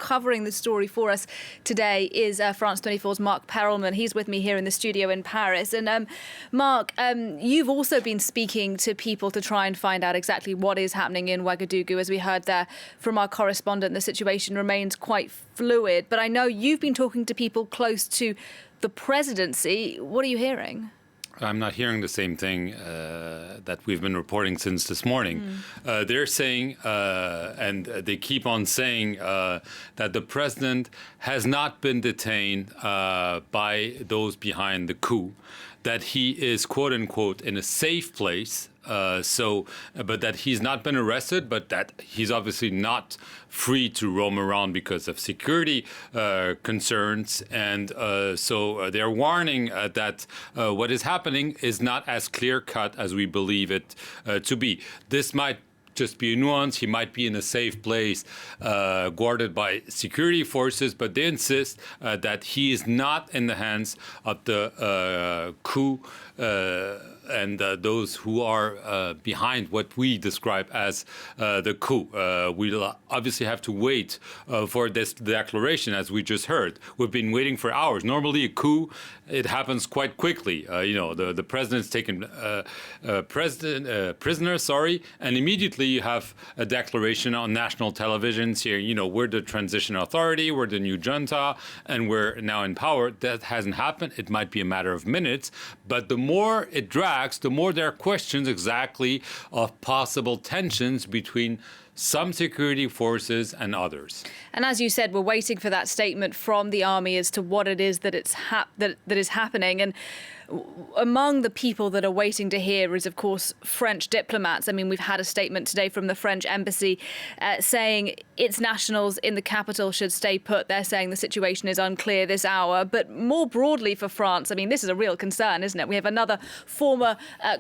covering the story for us today is France 24's Marc Perelman. He's with me here in the studio in Paris. And Marc, you've also been speaking to people to try and find out exactly what is happening in Ouagadougou. As we heard there from our correspondent, the situation remains quite fluid. But I know you've been talking to people close to the presidency. What are you hearing? I'm not hearing the same thing that we've been reporting since this morning. They're saying, and they keep on saying, that the president has not been detained by those behind the coup, that he is, quote unquote, in a safe place. But that he's not been arrested, but that he's obviously not free to roam around because of security concerns. And so they're warning that what is happening is not as clear-cut as we believe it to be. This might just be a nuance. He might be in a safe place, guarded by security forces, but they insist that he is not in the hands of the coup and those who are behind what we describe as the coup. We'll obviously have to wait for this declaration, as we just heard. We've been waiting for hours. Normally, a coup, it happens quite quickly. The president's taken prisoner, and immediately you have a declaration on national television saying, we're the transition authority, we're the new junta, and we're now in power. That hasn't happened. It might be a matter of minutes, but the more it drags, the more there are questions exactly of possible tensions between some security forces and others. And as you said, we're waiting for that statement from the army as to what it is that that is happening. And among the people that are waiting to hear is, of course, French diplomats. I mean, we've had a statement today from the French embassy saying its nationals in the capital should stay put. They're saying the situation is unclear this hour. But more broadly for France, I mean, this is a real concern, isn't it? We have another former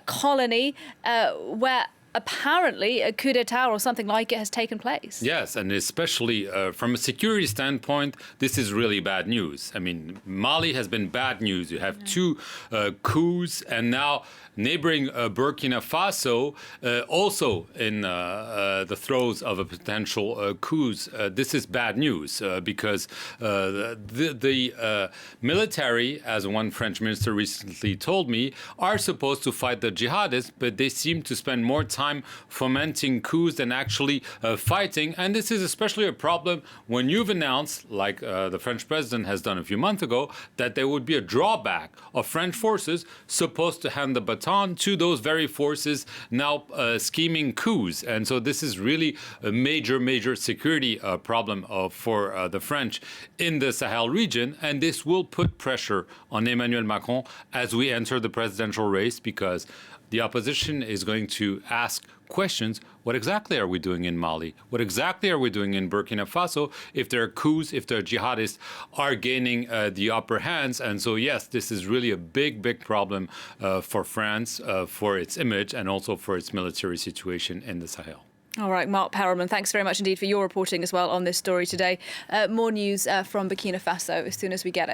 colony where apparently a coup d'etat or something like it has taken place. Yes, and especially from a security standpoint, this is really bad news. I mean, Mali has been bad news. You have two coups, and now neighboring Burkina Faso also in the throes of a potential coups. This is bad news because the military, as one French minister recently told me, are supposed to fight the jihadists, but they seem to spend more time fomenting coups than actually fighting. And this is especially a problem when you've announced, like the French president has done a few months ago, that there would be a drawback of French forces supposed to hand the baton to those very forces now scheming coups. And so this is really a major security problem for the French in the Sahel region. And this will put pressure on Emmanuel Macron as we enter the presidential race, because the opposition is going to ask questions. What exactly are we doing in Mali? What exactly are we doing in Burkina Faso if there are coups, if the jihadists are gaining the upper hands? And so, yes, this is really a big problem for France, for its image, and also for its military situation in the Sahel. All right, Marc Perelman, thanks very much indeed for your reporting as well on this story today. More news from Burkina Faso as soon as we get it.